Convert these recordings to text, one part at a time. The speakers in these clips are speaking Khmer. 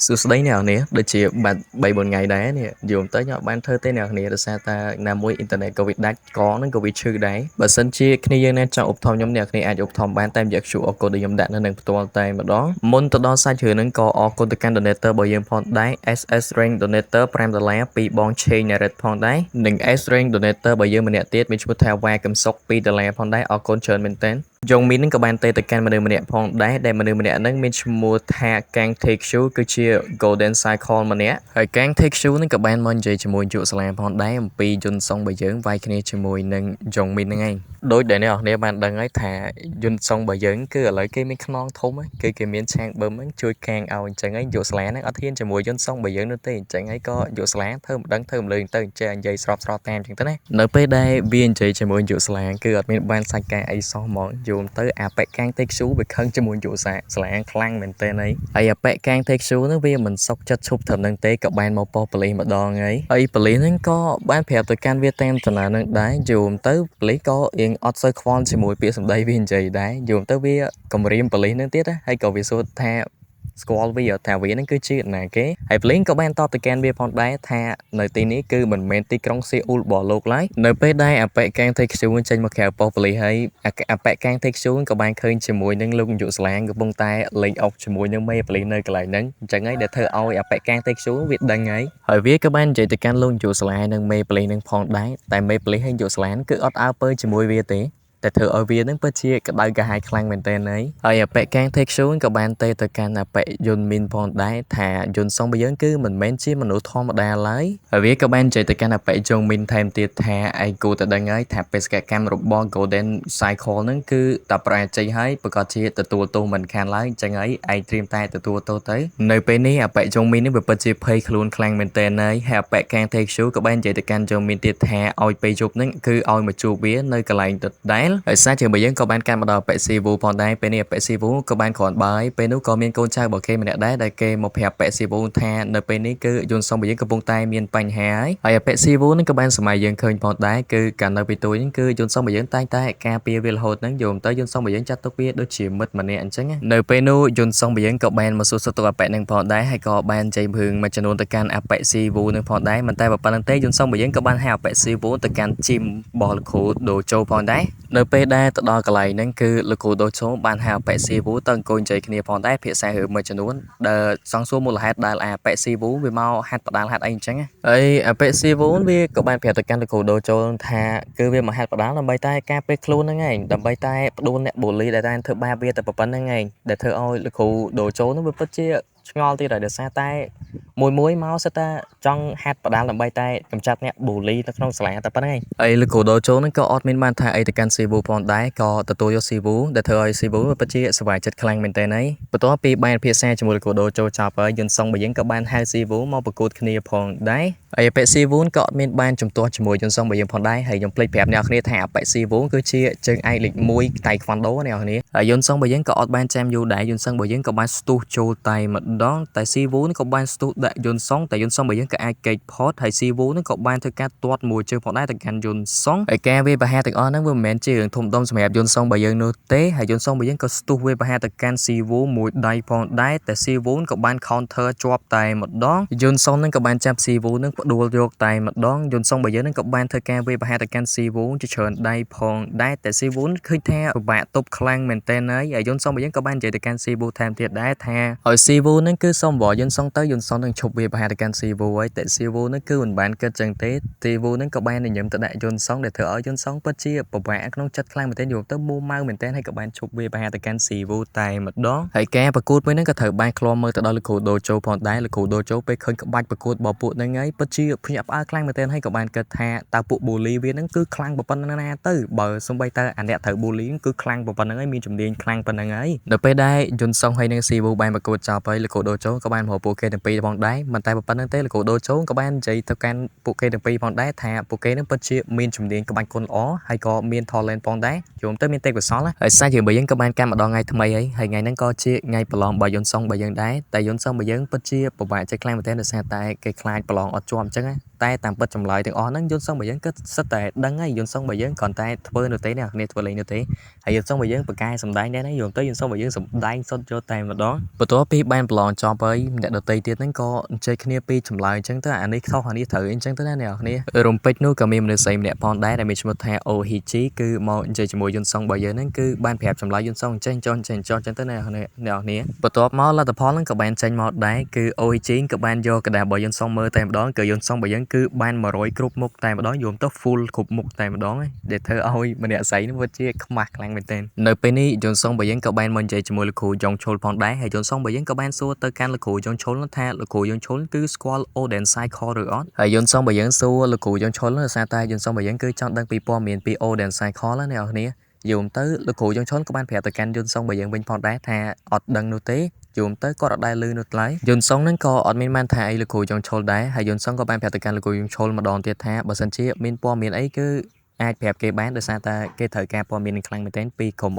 សួស្តីអ្នកនរដូចជាបាត់3-4ថ្ងៃដែរនេះយូរទៅខ្ញុំបានធ្វើទេអ្នកនរដោយសារតែណាមួយអ៊ីនធឺណិតក៏វាដាច់កហ្នឹងក៏វាឈឺដែរបើសិនជាគ្នាយើងណាចង់ឧបត្ថម្ភខ្ញុំអ្នកនរអាចឧបត្ថម្ភបានតាមរយៈ QR code ដែលខ្ញុំដាក់នៅនឹងផ្ទាល់តែម្ដងមុនទៅដល់សាច់រឿងហ្នឹងក៏អរគុណទៅកាន់ donator របស់យើងផងដែរ SS Rank Donator $5ពីបងឆេង Narret ផងដែរនិង S Rank Donator របស់យើងម្នាក់ទៀតមានឈ្មោះថាវ៉ាកឹមសុក$2ផងដែរអរគុណច្រើនមែនទែនយ៉ងមីននឹងក៏បានទៅកាន់មនុស្សម្នាក់ផងដែរដែលមនុស្សម្នាក់ហ្នឹងមានឈ្មោះថាកាំង Take Shoe គឺជា Golden Cycle ម្នាក់ហើយកាំង Take Shoe ហ្នឹងក៏បានមកនិយាយជាមួយយុវសាលាផងដែរអំពីយន្តសុងរបស់យើងវាយគ្នាជាមួយនឹងយ៉ងមីនហ្នឹងឯងដោយដែលអ្នកនរបានដឹងហើយថាយន្តសុងរបស់យើងគឺឥឡូវគេមានខ្នងធំគឺគេមានឆាងបឹមហ្នឹងជួយកាំងឲ្យអញ្ចឹងហើយយុវសាលាហ្នឹងអត់ហ៊ានជាមួយយន្តសុងរបស់យើងនោះទេអញ្ចឹងហើយក៏យុវសាលាធ្វើមិនដឹងធ្វើមិនលឺទៅអញ្ចឹងនិយាយស្របតាមអញ្ចឹងទៅណានៅពេលដែលវានិយាយជាមួយយុវសាលាគឺអត់មានបានសាច់ការអីសោះហ្មងយល់ទៅអាប៉ែកកាំង Take Shoe វាខឹងជាមួយយុវសាលាខ្លាំងមែនទែនហើយអាប៉ែកកាំង Take Shoe ហ្នឹងវាមិនសុខចិត្តឈប់ត្រឹមហ្នឹងទេក៏បានមកប៉ោះប៉ូលីសម្ដងហើយប៉ូលីសហ្នឹងក៏បានប្រាប់ទៅកាន់វាតាមតំណហ្នឹងដែរយល់ទៅប៉ូលីសក៏រៀងអត់សូវខ្វល់ជាមួយពាក្យសម្ដីវានិយាយដែរយល់ទៅវាគំរាមប៉ូលីសហ្នឹងទៀតហើយក៏វាសួរថាស្គាល់វាថាវានឹងគឺជាណាគេហើយភ្លេងក៏បានតបទៅកាន់វាផងដែរថានៅទីនេះគឺមិនមែនទីក្រុងសេអ៊ូលរបស់លោកឡើយនៅពេលដែលអបិកាំង Take Shoe ចេញមកក្រៅប៉ុស្តិ៍ប៉ូលីសហើយអបិកាំង Take Shoe ក៏បានឃើញជាមួយនឹងលោកនាយកស្លាងកំពុងតែលេងអុកជាមួយនឹងមេប៉ូលីសនៅកន្លែងហ្នឹងអញ្ចឹងហើយដែលធ្វើឲ្យអបិកាំង Take Shoe វាដឹងហើយវាក៏បាននិយាយទៅកាន់លោកនាយកស្លាងនិងមេប៉ូលីសនឹងផងដែរតែមេប៉ូលីសហើយនាយកស្លាងគឺអត់អើពើជាមួយវាទេតែធ្វើឲ្យវានឹងពិតជាក្តៅក្រហាយខ្លាំងមែនទែនហើយអបិកាំង Take Shoe ក៏បានទៅកាន់អបិយុនមីនផងដែរថាយុនសុងរបស់យើងគឺមិនមែនជាមនុស្សធម្មតាឡើយហើយវាក៏បាននិយាយទៅកាន់អបិយុនមីនថែមទៀតថាឯងគួរតែដឹងហើយថាបេសកកម្មរបស់ Golden Cycle ហ្នឹងគឺតែប្រាជ័យហើយប្រកាសជាទទួលទោសមិនខានឡើយអញ្ចឹងហើយឯងត្រៀមតែទទួលទោសទៅនៅពេលនេះអបិយុនមីននេះវាពិតជាភ័យខ្លួនខ្លាំងមែនទែនហើយអបិកាំង Take Shoe ក៏បាននិយាយទៅកាន់យុនមីនទៀតថាឲ្យពេលយប់ហ្នឹងគឺឲ្យមកជួបវានៅកន្លែងដដែលហើយសារជារបស់យើងក៏បានកាន់មកដល់អបិស៊ីវូផងដែរពេលនេះអបិស៊ីវូក៏បានគ្រាន់បើពេលនោះក៏មានកូនចៅរបស់គេម្នាក់ដែរដែលគេមកប្រាប់អបិស៊ីវូថានៅពេលនេះគឺយន្តសុងរបស់យើងកំពុងតែមានបញ្ហាហើយអបិស៊ីវូនឹងក៏បានសម័យយើងឃើញផងដែរគឺកាលនៅពីទូហ្នឹងគឺយន្តសុងរបស់យើងតែងតែការពារវារហូតហ្នឹងយល់ទៅយន្តសុងរបស់យើងចាត់ទុកវាដូចជាមិត្តម្នាក់អញ្ចឹងនៅពេលនោះយន្តសុងរបស់យើងក៏បានមកសួរសុខទុក្ខអបិហ្នឹងផងដែរហើយក៏បានចៃភឿងមួយចំនួនទៅកាន់អបិស៊ីវូនឹងផងដែរមិនតែប៉ុណ្្នឹងទេយន្តសុងរបស់យើងក៏បានហៅអបិស៊ីវូទៅកាន់ជីមរបស់លោកគ្រូដូជោផងដែរនៅពេលដែលទៅដល់កន្លែងហ្នឹងគឺលោកគ្រូដូជោបានហៅអបិស៊ីវូទៅអង្គុយនិយាយគ្នាផងដែរភាសារឿងមួយចំនួនដែលសង្សួរមូលហេតុដែលអបិស៊ីវូវាមកហាត់បដាលហាត់អីអញ្ចឹងហើយអបិស៊ីវូវាក៏បានប្រាប់ទៅកាន់លោកគ្រូដូជោថាគឺវាមកហាត់បដាលដើម្បីតែការពារខ្លួនហ្នឹងឯងដើម្បីតែផ្ដួលអ្នកបូលីដែលតែធ្វើបាបវាតែប៉ុណ្្នឹងឯងដែលធ្វើឲ្យលោកគ្រូដូជោហ្នឹងវាពិតជាឆ្ងល់ទៀតហើយដោយសារតែមួយមកសិតតែចង់ហាត់បដាលដើម្បីតែកម្ចាត់អ្នកបូលីនៅក្នុងសាលាតែប៉ុណ្្នឹងឯងហើយលោកគ្រូដូជោហ្នឹងក៏អត់មានបានថាអីទៅកាន់ស៊ីវូផងដែរក៏ទទួលយកស៊ីវូដែលធ្វើឲ្យស៊ីវូពិតជាសប្បាយចិត្តខ្លាំងមែនទែនបន្ទាប់ពីបានភាសាជាមួយលោកគ្រូដូជោចប់ហើយយន្តសុងរបស់យើងក៏បានហៅស៊ីវូមកប្រកួតគ្នាផងដែរហើយអបិស៊ីវូក៏អត់មានបានជំទាស់ជាមួយយន្តសុងរបស់យើងផងដែរហើយខ្ញុំភ្លេចប្រាប់អ្នកគ្នាថាអបិស៊ីវូគឺជាជើងឯកលេខ1តៃខ្វាន់ដូអ្នកគ្នាហើយយន្តសុងរបស់យើងក៏អត់បានចាំយូរដែរយន្តសុងរបស់យើងក៏បានស្ទុះចូលតៃម្ដងតែស៊ីវូក៏បានស្ទុះដាក់យន្តសុងតែយន្តសុងរបស់យើងក៏អាចកេកផតហើយស៊ីវូនឹងក៏បានធ្វើការទាត់មួយជើងផងដែរទៅកាន់យន្តសុងហើយការវាបហាទាំងអស់ហ្នឹងវាមិនមែនជារឿងធំដុំសម្រាប់យន្តសុងរបស់យើងនោះទេហើយយន្តសុងរបស់យើងក៏ស្ទុះវាបហាទៅកាន់ស៊ីវូមួយដៃផងដែរតែស៊ីវូក៏បាន counter ជាប់តែម្ដងយន្តសុងនឹងក៏បានចាប់ស៊ីវូនឹងផ្ដួលយកតែម្ដងយន្តសុងរបស់យើងនឹងក៏បានធ្វើការវាបហាទៅកាន់ស៊ីវូជាច្រើនដៃផងដែរតែស៊ីវូឃើញថាពិបាកទប់ខ្លាំងមែនទែនហើយយន្តសុងរបស់យើងក៏បាននិយាយទៅកាន់ស៊ីវូថែមទៀតដែរថាឲ្យស៊ីវូនឹងគឺសុំបយន្តសុងទៅយន្តសុងនឹងឈប់វាបហាទៅកាន់ស៊ីវូហើយតែស៊ីវូនឹងគឺមិនបានគិតចឹងទេស៊ីវូនឹងក៏បានញញឹមទៅដាក់យន្តសុងដែលធ្វើឲ្យយន្តសុងពិតជាពិបាកក្នុងចិត្តខ្លាំងមែនទែនយកទៅមូម៉ៅមែនទែនហើយក៏បានឈប់វាបហាទៅកាន់ស៊ីវូតែម្ដងហើយការប្រកួតមួយហ្នឹងក៏ត្រូវបានឃ្លាំមើលទៅដល់លោកគ្រូដូជោផងដែរលោកគ្រូដូជោពេលឃើញក្បាច់ប្រកួតរបស់ពួកហ្នឹងហើយពិតជាភ្ញាក់ផ្អើលខ្លាំងមែនទែនហើយក៏បានគិតថាតើពួកបូលីវាហ្នឹងគឺខ្លាំងប៉ុណ្ណាណាទៅបើសំបីតើអាអ្នកត្រូវបូលីគឺខ្លាំងប៉ុណ្្នឹងហើយមានជំនាញខ្លាំងប៉ុណ្្នឹងហើយនៅពេលដែលយន្តសុងហើយនឹងស៊ីវូបានប្រកួតចប់ហើយលោកគ្រូដូជោក៏បានមកពួកគេទាំងពីរផងដែរមិនតែប៉ុណ្្នឹងទេលោកគ្រូដូជោក៏បាននិយាយទៅកាន់ពួកគេទាំងពីរផងដែរថាពួកគេនឹងពិតជាមានជំនាញក្បាច់គុនល្អហើយក៏មាន talent ផងដែរយល់ទៅមានទេពកោសល្យហើយសាច់យើងរបស់យើងក៏បានកាន់ម្ដងថ្ងៃថ្មីហើយថ្ងៃហ្នឹងក៏ជាថ្ងៃប្រឡងរបស់យន្តសុងរបស់យើងដែរតែយន្តសុងរបស់យើងពិតជាពិបាកចិត្តខ្លាំងមែនទែនដោយសារតែគេខ្លាចប្រឡងអត់ជាប់អញ្ចឹង តែតាមពិតចម្លើយទាំងអស់ហ្នឹងយន្តសងរបស់យើងគឺសិតតែដឹងហើយយន្តសងរបស់យើងគ្រាន់តែធ្វើនៅទេអ្នកគ្នាធ្វើលេងនៅទេហើយយន្តសងរបស់យើងបកកែសម្ដែងដែរណាយល់ទៅយន្តសងរបស់យើងសម្ដែងសុទ្ធយកតែម្ដងបន្ទាប់ពីបានប្រឡងចប់ហើយអ្នកដទៃទៀតហ្នឹងក៏អញ្ជើញគ្នាពីចម្លើយអញ្ចឹងទៅអានេះខុសអានេះត្រូវអញ្ចឹងទៅណាអ្នកគ្នារំពេចនោះក៏មានមនុស្សស្រីម្នាក់ផងដែរដែលមានឈ្មោះថា Ohichi គឺមកអញ្ជើញជាមួយយន្តសងរបស់យើងហ្នឹងគឺបានប្រាប់ចម្លើយយន្តសងអញ្ចឹងចុះអញ្ចឹងទៅអ្នកគ្នាបន្ទាប់មកលទ្ធផលហ្នឹងក៏បានចេញមកដែរគឺ Ohichi ក៏បានយកกระดาษរបស់យន្តសងមើលតែម្ដងគឺយន្តសងរបស់យើងគឺបាន100គ្រប់មុខតែម្ដងយល់ទៅ full គ្រប់មុខតែម្ដងដែលធ្វើឲ្យម្នាក់ស្រីនោះវាជាខ្មាស់ខ្លាំងមែនទែននៅពេលនេះយន្តសងរបស់យើងក៏បានមកនិយាយជាមួយលោកគ្រូយ៉ងឈុលផងដែរហើយយន្តសងរបស់យើងក៏បានសួរទៅកាន់លោកគ្រូយ៉ងឈុលថាលោកគ្រូយ៉ងឈុលគឺស្គាល់ Oden Cycle ឬអត់ហើយយន្តសងរបស់យើងសួរលោកគ្រូយ៉ងឈុលដោយសារតែយន្តសងរបស់យើងគឺចង់ដឹងពីព័ត៌មានពី Oden Cycle ណាអ្នកនរយល់ទៅលោកគ្រូយ៉ងឈុលក៏បានប្រាប់ទៅកាន់យន្តសងរបស់យើងវិញផងដែរថាអត់ដឹងនោះទេយល់ទៅគាត់អត់ដែលលឺនោះឡើយយន្តសងហ្នឹងក៏អត់មានបានថាអីលោកគ្រូយ៉ងឈុលដែរហើយយន្តសងក៏បានប្រាប់ទៅកាន់លោកគ្រូយ៉ងឈុលម្ដងទៀតថាបើសិនជាមានព័ត៌មានអីគឺអាចប្រាប់គេបានដោយសារតែគេត្រូវការព័ត៌មានខ្លាំងមែនទែនពីក្រុម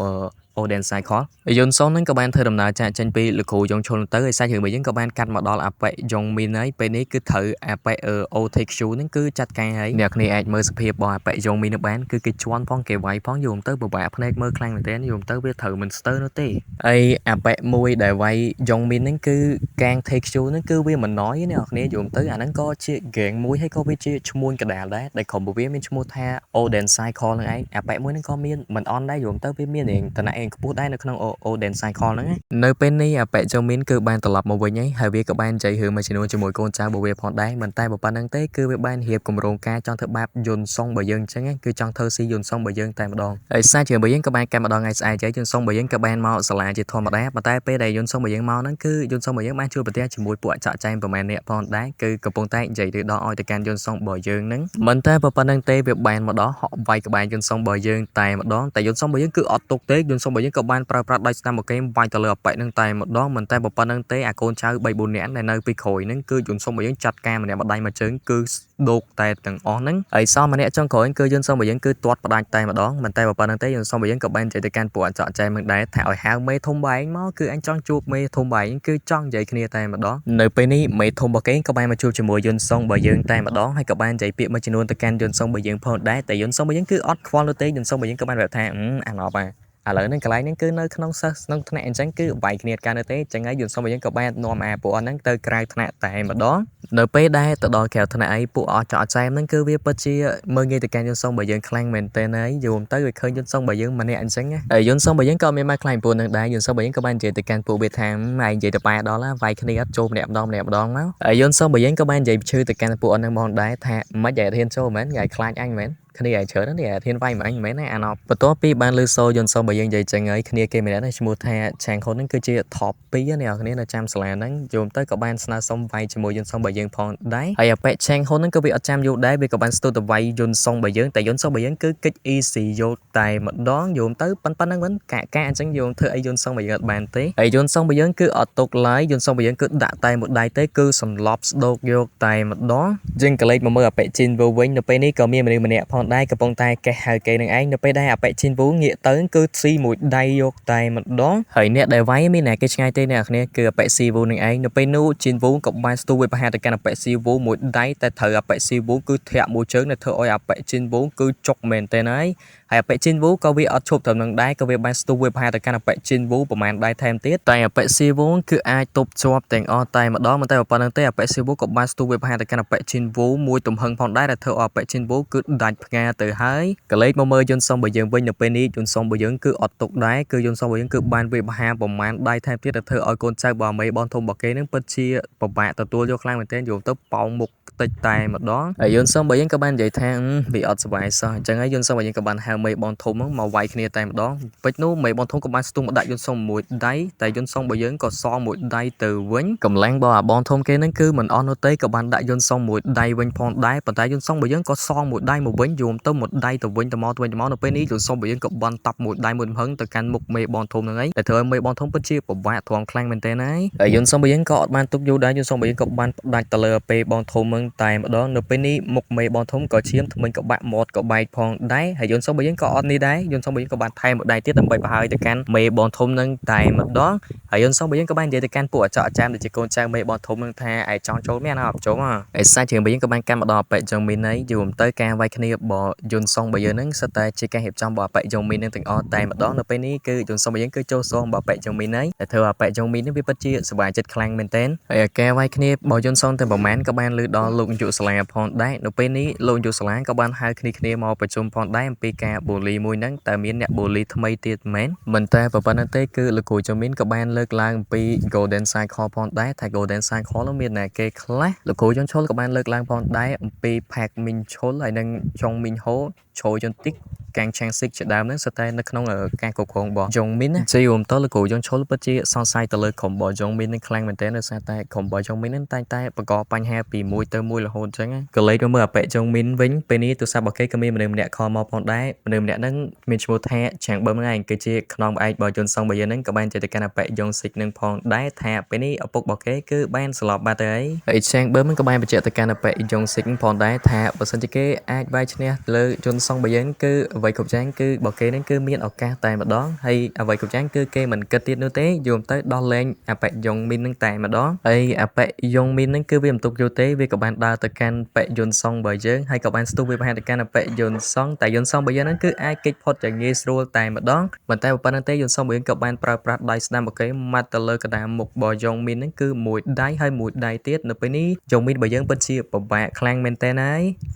Oden Cycle យន្តសងហ្នឹងក៏បានធ្វើដំណើរចាក់ចេញពីលោកគ្រូយ៉ងឈុលទៅហើយសាច់រឿងរបស់យើងក៏បានកាត់មកដល់អាប៉ែយ៉ងមីនហើយពេលនេះគឺត្រូវអាប៉ែOTQ ហ្នឹងគឺចាត់ការហើយអ្នកគ្នាអាចមើលសភាពរបស់អាប៉ែយ៉ងមីននេះបានគឺគេជន់ផងគេវាយផងយល់ទៅពិបាកភ្នែកមើលខ្លាំងមែនទែនយល់ទៅវាត្រូវមិនស្ទើរនោះទេហើយអាប៉ែមួយដែលវាយយ៉ងមីនហ្នឹងគឺកាង TQ ហ្នឹងគឺវាមិនណយអ្នកគ្នាយល់ទៅអាហ្នឹងក៏ជាហ្គេងមួយហើយក៏វាជាឈ្មោះកដាលដែរដែលក្រុមវាមានឈ្មោះថា Oden Cycle ហ្នឹងឯងអាប៉ែមួយហ្នឹងក៏មានមិនអន់ដែរយល់ទៅវាមានរៀងតំណែងខ្ពស់ដែរនៅក្នុង Oden Cycle ហ្នឹងនៅពេលនេះអាប៉ែយ៉ងមីនគឺបានត្រឡប់មកវិញហើយវាក៏បានចៃរឿងមួយចំនួនជាមួយកូនចៅរបស់វាផងដែរមិនតែប៉ុណ្្នឹងទេគឺវាបានរៀបគម្រោងការចង់ធ្វើបាបយន្តសងរបស់យើងអញ្ចឹងគឺចង់ធ្វើស៊ីយន្តសងរបស់យើងតែម្ដងហើយសាជារបស់យើងក៏បានកាត់ម្ដងថ្ងៃស្អែកយន្តសងរបស់យើងក៏បានមកសាលាជាធម្មតាប៉ុន្តែពេលដែលយន្តសងរបស់យើងមកហ្នឹងគឺយន្តសងរបស់យើងបានជួបប្រទះជាមួយពួកចាក់ចែងប្រហែលអ្នកផងដែរគឺកំពុងតែនិយាយទៅដល់ឲ្យទៅកាន់យន្តសងរបស់យើងហ្នឹងមិនតែប៉ុណ្្នឹងទេវាបានមកដល់ហក់វាយក្បែរយន្តសងរបស់យើងតែម្ដងតែយន្តសងរបស់យើងគឺអត់ទុកទេយន្តសងរបស់យើងក៏បានប្រើប្រាស់ដៃស្ដាំមកគេវាយទៅលើអាប៉ែហ្នឹងតែម្ដងមិនតែប៉ុណ្្នឹងទេអាកូនចៅ3 4នាក់ដែលនៅពីក្រោយហ្នឹងគឺយន្តសងរបស់យើងចាត់ការម្នាក់ម្ដាយមួយជើងគឺដកតែទាំងអស់ហ្នឹងហើយសល់ម្នាក់ចុងក្រោយគឺយន្តសងរបស់យើងគឺទាត់ផ្ដាច់តែម្ដងមិនតែប៉ុណ្្នឹងទេយន្តសងរបស់យើងក៏បាននិយាយទៅកាន់ពួកអចចែមិនដែរថាឲ្យហៅមេធំបែងមកគឺអញចង់ជួបមេធំបែងគឺចង់និយាយគ្នាតែម្ដងនៅពេលនេះមេធំរបស់គេក៏បានមកជួបជាមួយយន្តសងរបស់យើងតែម្ដងហើយក៏បាននិយាយពាក្យមួយចំនួនទៅកាន់យន្តសងរបស់យើងផងដែរតែយន្តសងរបស់យើងគឺអត់ខ្វល់នោះទេយន្តសងរបស់យើងក៏បានប្រាប់ថាអាណប់ឥឡូវហ្នឹងកន្លែងហ្នឹងគឺនៅក្នុងសិស្សក្នុងថ្នាក់អញ្ចឹងគឺវាយគ្នាកើតនៅទេអញ្ចឹងហើយយន្តសងរបស់យើងក៏បាននាំពួកអស់ហ្នឹងទៅក្រៅថ្នាក់តែម្ដងនៅពេលដែលទៅដល់ក្រៅថ្នាក់អីពួកអស់ចោតចែមហ្នឹងគឺវាពិតជាមើលងាយទៅកាន់យន្តសងរបស់យើងខ្លាំងមែនទែនហើយយល់ទៅវាឃើញយន្តសងរបស់យើងម្នាក់អញ្ចឹងហើយយន្តសងរបស់យើងក៏មានមកខ្លាំងពួកហ្នឹងដែរយន្តសងរបស់យើងក៏បាននិយាយទៅកាន់ពួកវាថាឯងនិយាយទៅប៉ែដល់វាយគ្នាអត់ចូលម្នាក់ម្ដងមកហើយយន្តសងរបស់យើងក៏បាននិយាយឈឺទៅកាន់ពួកអស់ហ្នឹងមកដែរថាមិនឯងហ៊ានចូលមែនឯងខ្លាចអញមែនគ្នាឯងច្រើននេះធានវាយមកអញមិនមែនណាអាណប់បន្ទាប់ពីបានលើសូយន្តសងរបស់យើងនិយាយចឹងហើយគ្នាគេម្នាក់នេះឈ្មោះថាឆាងខុនហ្នឹងគឺជា top 2អ្នកគ្នានៅចាំសាលាហ្នឹងយល់ទៅក៏បានស្នើសុំវាយជាមួយយន្តសងរបស់យើងផងដែរហើយអាប៉ែឆាងខុនហ្នឹងក៏វាអត់ចាំយល់ដែរវាក៏បានស្ទុះទៅវាយយន្តសងរបស់យើងតែយន្តសងរបស់យើងគឺកិច្ច easy យកតែម្ដងយល់ទៅប៉ុណ្ណឹងមិនកាអញ្ចឹងយល់ធ្វើអីយន្តសងរបស់យើងអត់បានទេហើយយន្តសងរបស់យើងគឺអត់ទុកឡើយយន្តសងរបស់យើងគឺដាក់តែមួយដៃទេគឺសន្លប់ស្ដោកយកតែម្ដងយើងក៏លេចមកមើលអាប៉ែជីនវវិញនៅពេលនេះក៏មានមនុស្សម្នាក់ផងដែរកំពុងតែកេះហៅគេនឹងឯងនៅពេលដែលអាប៉ែជីនវងាកទៅគឺស៊ីមួយដៃយកតែម្ដងហើយអ្នកដែលវាយមានអ្នកគេឆ្ងាយទេអ្នកគ្នាគឺអាប៉ែស៊ីវនឹងឯងនៅពេលនោះជីនវក៏បានស្ទុះវាប្រហារទៅកាន់អាប៉ែស៊ីវមួយដៃតែត្រូវអាប៉ែស៊ីវគឺធាក់មួយជើងដែលធ្វើឲ្យអាប៉ែជីនវគឺចុកមែនទេហើយអាប៉ែជីនវក៏វាអត់ឈប់ត្រឹមនឹងដែរក៏វាបានស្ទុះវាប្រហារទៅកាន់អាប៉ែជីនវប្រហែលដៃថែមទៀតតែអាប៉ែស៊ីវគឺអាចទប់ជាប់ទាំងអស់តែម្ដងមិនតែប៉ុណ្្នឹងទេអាប៉ែស៊ីវក៏បានស្ទុះវាប្រហារទៅកាន់អាប៉ែជីនវមួយទំហឹងផងដែរដែលធ្វើឲ្យអាប៉ែជីនវគឺដាច់ផ្ងាទៅហើយក៏លេចមកមើលយន្តសងរបស់យើងវិញនៅពេលនេះយន្តសងរបស់យើងគឺអត់ទុកដែរគឺយន្តសងរបស់យើងគឺបានវាប្រហារប្រមាណដៃថែមទៀតដែលធ្វើឲ្យកូនចៅរបស់មេបងធំរបស់គេនឹងពិតជាពិបាកទទួលយកខ្លាំងមែនទែនយកទៅប៉ោងមុខតិចតែម្ដងហើយយន្តសងរបស់យើងក៏បាននិយាយថាវាអត់សុវ័យសោះអញ្ចឹងហើយយន្តសងរបស់យើងក៏បានហៅមេបងធំមកវាយគ្នាតែម្ដងពេចនោះមេបងធំក៏បានស្ទុះមកដាក់យន្តសងមួយដៃតែយន្តសងរបស់យើងក៏សងមួយដៃទៅវិញកម្លាំងរបស់អាបងធំគេនឹងគឺមិនអស់នោះទេក៏បានដាក់យន្តសងមួយដៃវិញផងដែរប៉ុន្តែយន្តសងរបស់យើងក៏សងមួយដៃមកវិញ យូមទៅមួយដៃទៅវិញទៅមកនៅពេលនេះយន្តសុំរបស់យើងក៏បានតាប់មួយដៃមួយហឹងទៅកាន់មុខមេបងធំហ្នឹងហើយតែធ្វើឲ្យមេបងធំពិតជាពិបាកទ្រាំខ្លាំងមែនទែនហើយយន្តសុំរបស់យើងក៏អត់បានទុកយូរដែរយន្តសុំរបស់យើងក៏បានផ្ដាច់ទៅលើពេលបងធំហ្នឹងតែម្ដងនៅពេលនេះមុខមេបងធំក៏ឈាមថ្មិញក៏បាក់មាត់ក៏បែកផងដែរហើយយន្តសុំរបស់យើងក៏អត់នេះដែរយន្តសុំរបស់យើងក៏បានថែមមួយដៃទៀតដើម្បីបង្ហើយទៅកាន់មេបងធំហ្នឹងតែម្ដងហើយយន្តសុំរបស់យើងក៏បាននិយាយទៅកាន់ពួកអចអាចារ្យដែលជាកូនចៅមេបងធំហ្នឹងថាឯចង់ចូលមានអត់ចូលហើយសាច់ជើងរបស់យើងក៏បានកាន់មកដល់អបិយងមីនហើយយូរទៅការវាយគ្នាបើយន្តសុំរបស់យើងហ្នឹងសិតតែជាការរៀបចំរបស់អបិយងមីនហ្នឹងទាំងអស់តែម្ដងនៅពេលនេះគឺយន្តសុំរបស់យើងគឺចូលសងរបស់អបិយងមីនហើយតែធ្វើអបិយងមីនហ្នឹងវាពិតជាសប្បាយចិត្តខ្លាំងមែនទែនហើយការវាយគ្នារបស់យន្តសុំតែប្រហែលក៏បានលើដល់លោកយុសាលាផងដែរនៅពេលនេះលោកយុសាលាក៏បានហៅគ្នាមកប្រជុំផងដែរអំពីការបូលីមួយហ្នឹងតើមានអ្នកបូលីថ្មីទៀតមែនមិនតែប៉ុណ្ណឹងទេគឺលោកគ្រូចមីនក៏បានលើកឡើងអំពី Golden Cycle ផងដែរថា Golden Cycle នោះមានអ្នកគេខ្លះលោកគ្រូយន្តឈុលក៏បានលើកឡើងផងដែរអំពី Park Min Chul ហើយនិង Chong Min Ho ឈោយន្តតិកកាំងឆាំងស៊ីកជាដើមហ្នឹងសុទ្ធតែនៅក្នុងការគ្រប់គ្រងរបស់យងមីនជាយមតលោកគ្រូយងឈុលពិតជាសង្ស័យទៅលើក្រុមរបស់យងមីននឹងខ្លាំងមែនទែនដោយសារតែក្រុមរបស់យងមីននឹងតែងតែបង្កបញ្ហាពីមួយទៅមួយរហូតអញ្ចឹងក៏លេចមកមើលអបិយងមីនវិញពេលនេះទូរស័ព្ទរបស់គេក៏មានមនុស្សម្នាក់ខលមកផងដែរមនុស្សម្នាក់ហ្នឹងមានឈ្មោះថាឆាំងបឹមហ្នឹងឯងគឺជាខ្នងឯករបស់យន្តសងរបស់យើងហ្នឹងក៏បានចេះទៅកាន់អបិយងស៊ីកនឹងផងដែរថាពេលនេះឪពុករបស់គេគឺបានស្លាប់បាត់ទៅហើយឆាំងបឹមហ្នឹងក៏បានបញ្ជាក់ទៅកាន់អបិយងស៊ីកផងដែរថាបើសិនជាគេអាចវាយឈ្នះលើយន្តសងរបស់យើងគឺអ្វីគ្រប់យ៉ាងគឺបើគេនឹងគឺមានឱកាសតែម្ដងហើយអ្វីគ្រប់យ៉ាងគឺគេមិនគិតទៀតនោះទេយល់ទៅដោះលែងអបិយងមីននឹងតែម្ដងហើយអបិយងមីននឹងគឺវាមិនទុកយូរទេវាក៏បានដើរទៅកាន់បិយន្តសងរបស់យើងហើយក៏បានស្ទុះវាប្រហែលទៅកាន់អបិយន្តសងតែយន្តសងរបស់យើងនឹងគឺអាចគេចផុតយ៉ាងងាយស្រួលតែម្ដងមិនតែប៉ុណ្្នឹងទេយន្តសងរបស់យើងក៏បានប្រើប្រាស់ដៃស្ដាំរបស់គេម៉ាត់ទៅលើកណ្ដាលមុខរបស់យងមីននឹងគឺមួយដៃហើយមួយដៃទៀតនៅពេលនេះយងមីនរបស់យើងពិតជាពិបាកខ្លាំងមែនតើ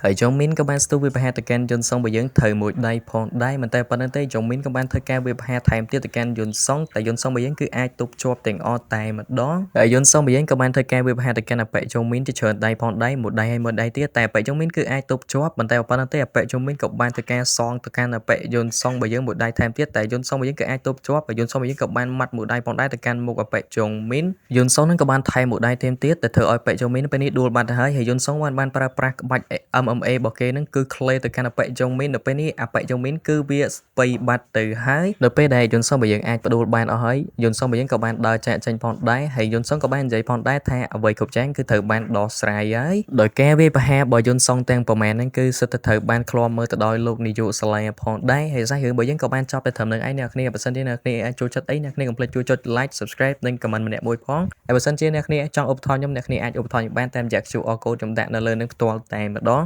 ហើយយងមីនក៏បានស្ទុះវាប្រហែលទៅកាន់យន្តសងរបស់យើងត្រូវមួយដៃផងដែរមិនតែប៉ុណ្្នឹងទេយងមីនក៏បានធ្វើការវាប្រហារថែមទៀតទៅកាន់យន្តសងតែយន្តសងរបស់យើងគឺអាចទប់ជាប់ទាំងអស់តែម្ដងហើយយន្តសងរបស់យើងក៏បានធ្វើការវាប្រហារទៅកាន់អបិយងមីនជាច្រើនដៃផងដែរមួយដៃហើយមួយដៃទៀតតែអបិយងមីនគឺអាចទប់ជាប់មិនតែប៉ុណ្្នឹងទេអបិយងមីនក៏បានធ្វើការសងទៅកាន់អបិយន្តសងរបស់យើងមួយដៃថែមទៀតតែយន្តសងរបស់យើងគឺអាចទប់ជាប់ហើយយន្តសងរបស់យើងក៏បានម៉ាត់មួយដៃផងដែរទៅកាន់មុខអបិយងមីនយន្តសងនឹងក៏បានថែមមួយដៃថែមទៀតតែធ្វើឲ្យអបិយងមីនពេលនេះដួលបាត់ទៅហើយយន្តសងបានប្រើប្រាស់ក្បាច់ MMA របស់គេនឹងគឺក្លេទៅកាន់អបិយងមីននៅពេលនេះអបិយងមីនគឺវាស្ពៃបាត់ទៅហើយនៅពេលដែលយន្តសុំរបស់យើងអាចបដូរបានអស់ហើយយន្តសុំរបស់យើងក៏បានដើរចាក់ចេញផងដែរហើយយន្តសុំក៏បាននិយាយផងដែរថាអ្វីគ្រប់យ៉ាងគឺត្រូវបានដោះស្រាយហើយដោយការវាប្រហាររបស់យន្តសុំទាំងប្រមាណហ្នឹងគឺសិតតែត្រូវបានឃ្លាំមើលទៅដោយលោកនាយកសាលាផងដែរហើយសាច់រឿងរបស់យើងក៏បានចប់ទៅត្រឹមនឹងឯងអ្នកគ្នាបើសិនជាអ្នកគ្នាអាចចូលចិត្តអីអ្នកគ្នាកុំភ្លេចជួយចុច like subscribe និង comment ម្នាក់មួយផងហើយបើសិនជាអ្នកគ្នាចង់ឧបត្ថម្ភខ្ញុំអ្នកគ្នាអាចឧបត្ថម្ភខ្ញុំបានតាមរយៈ QR code ខ្ញុំដាក់នៅលើនឹងផ្ទាល់តែម្ដង